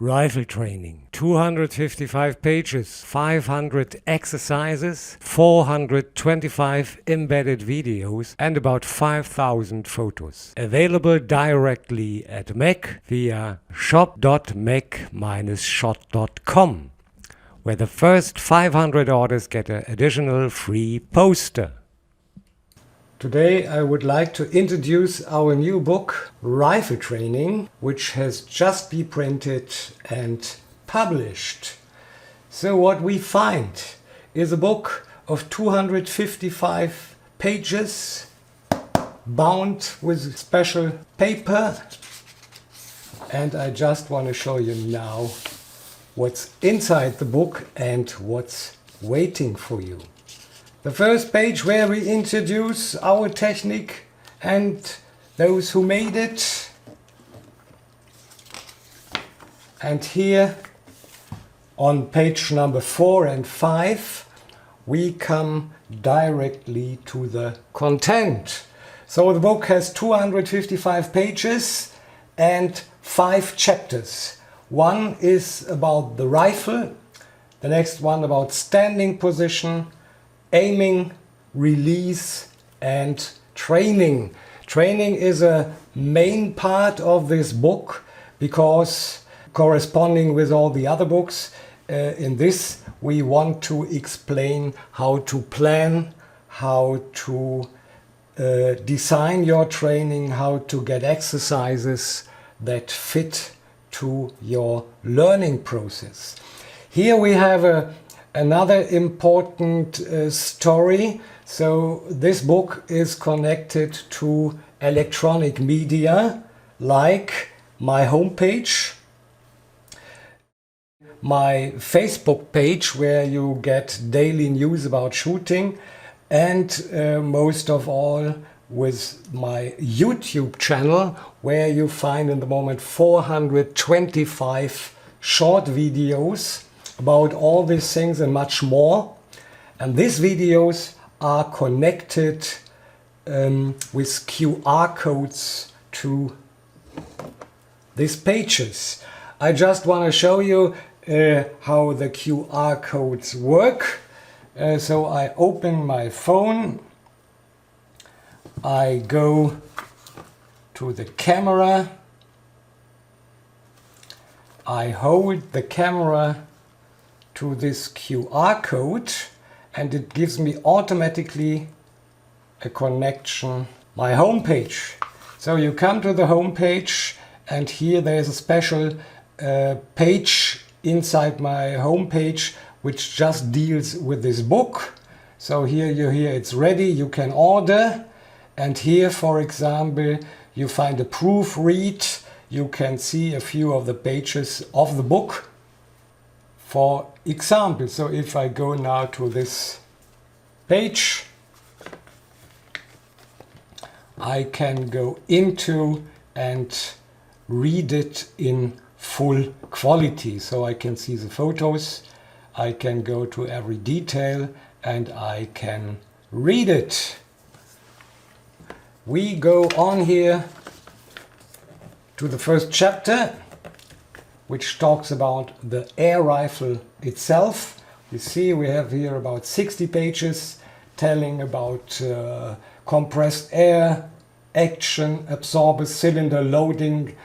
Rifle training, 255 pages, 500 exercises, 425 embedded videos and about 5,000 photos. Available directly at Mac via shop.mac-shot.com, where the first 500 orders get an additional free poster. Today I would like to introduce our new book, Rifle Training, which has just been printed and published. So what we find is a book of 255 pages, bound with special paper, and I just want to show you now what's inside the book and what's waiting for you. The first page where we introduce our technique and those who made it. And here on page number 4 and 5 we come directly to the content. So the book has 255 pages and 5 chapters. One is about the rifle, the next one about standing position, aiming, release and training. Training is a main part of this book because corresponding with all the other books, in this we want to explain how to plan, how to design your training, how to get exercises that fit to your learning process. Here we have another important story. So this book is connected to electronic media like my homepage, my Facebook page where you get daily news about shooting, and most of all with my YouTube channel where you find in the moment 425 short videos about all these things and much more. And these videos are connected with QR codes to these pages. I just want to show you how the QR codes work. So I open my phone, I go to the camera, I hold the camera to this QR code and it gives me automatically a connection my home page. So you come to the home page and here there is a special page inside my home page which just deals with this book. So here it's ready, you can order, and here for example you find a proofread. You can see a few of the pages of the book. For example, so if I go now to this page, I can go into and read it in full quality. So I can see the photos, I can go to every detail and I can read it. We go on here to the first chapter, which talks about the air rifle itself. You see we have here about 60 pages telling about compressed air, action, absorber, cylinder, loading,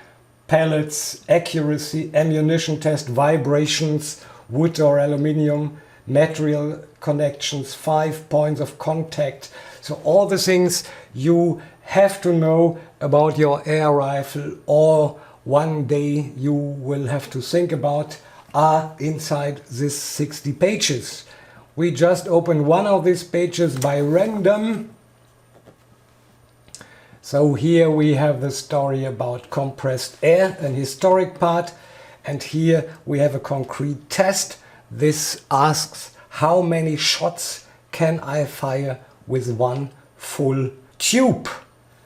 pellets, accuracy, ammunition test, vibrations, wood or aluminium, material connections, 5 points of contact. So all the things you have to know about your air rifle or one day you will have to think about are inside these 60 pages. We just open one of these pages by random. So here we have the story about compressed air, an historic part, and here we have a concrete test. This asks how many shots can I fire with one full tube,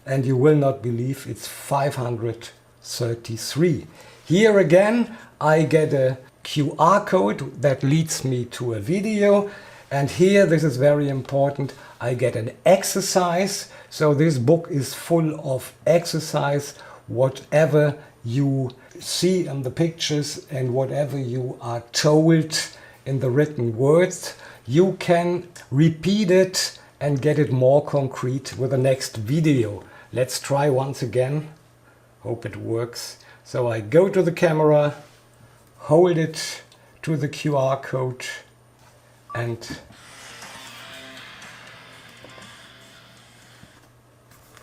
and you will not believe it's 533. Here again I get a QR code that leads me to a video, and here, this is very important, I get an exercise. So this book is full of exercise, whatever you see in the pictures and whatever you are told in the written words, you can repeat it and get it more concrete with the next video. Let's try once again. Hope it works. So I go to the camera, hold it to the QR code, and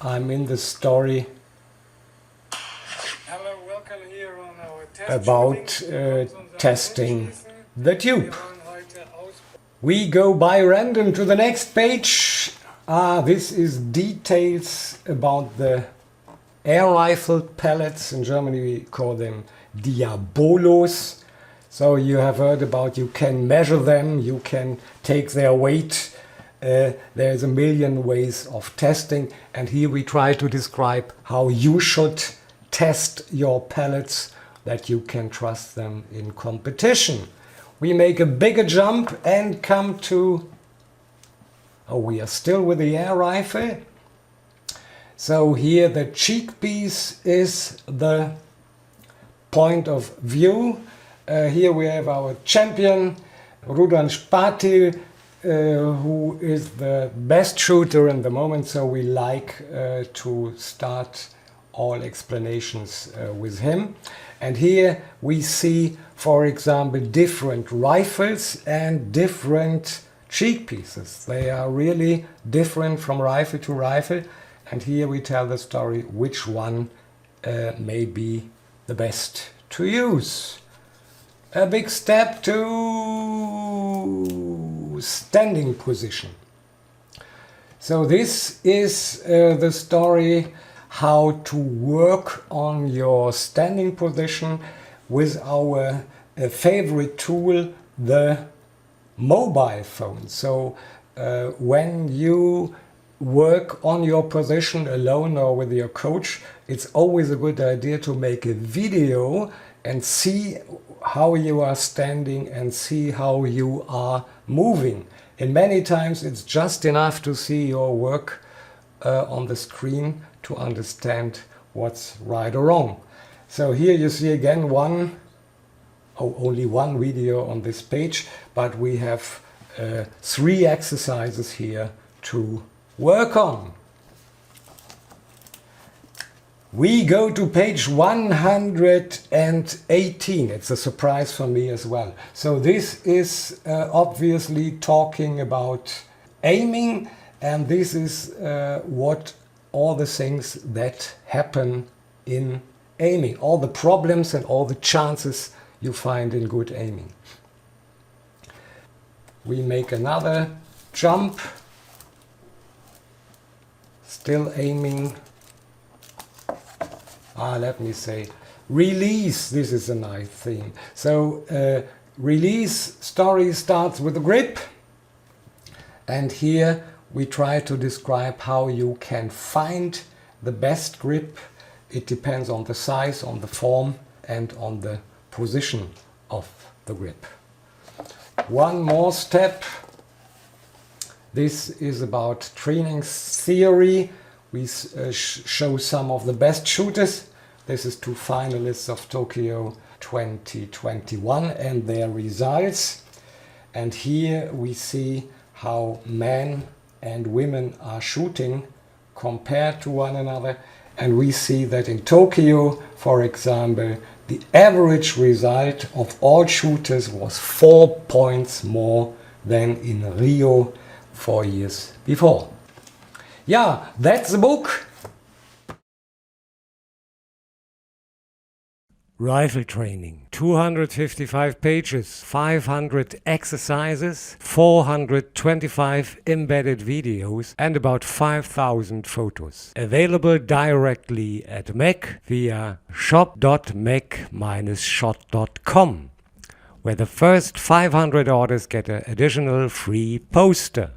I'm in the story about testing the tube. We go by random to the next page. This is details about the air rifle pellets. In Germany we call them Diabolos. So you have heard about, you can measure them, you can take their weight. There's a million ways of testing, and here we try to describe how you should test your pellets, that you can trust them in competition. We make a bigger jump and come to, we are still with the air rifle. So here the cheek piece is the point of view. Here we have our champion, Rudan Spatil, who is the best shooter in the moment, so we like to start all explanations with him. And here we see, for example, different rifles and different cheek pieces. They are really different from rifle to rifle, and here we tell the story which one may be the best to use. A big step to standing position. So this is the story how to work on your standing position with our favorite tool, the mobile phone. So when you work on your position alone or with your coach, it's always a good idea to make a video and see how you are standing and see how you are moving. And many times it's just enough to see your work on the screen to understand what's right or wrong. So here you see again only one video on this page, but we have 3 exercises here to work on. We go to page 118. It's a surprise for me as well. So this is obviously talking about aiming, and this is what all the things that happen in aiming, all the problems and all the chances you find in good aiming. We make another jump, still aiming. Let me say release. This is a nice theme. So release story starts with a grip, and here we try to describe how you can find the best grip. It depends on the size, on the form, and on the position of the grip. One more step. This is about training theory. We show some of the best shooters. This is 2 finalists of Tokyo 2021 and their results. And here we see how men and women are shooting compared to one another. And we see that in Tokyo, for example, the average result of all shooters was 4 points more than in Rio 4 years before. Yeah, that's the book. Rifle training, 255 pages, 500 exercises, 425 embedded videos, and about 5,000 photos. Available directly at Mac via shop.mac-shot.com, where the first 500 orders get an additional free poster.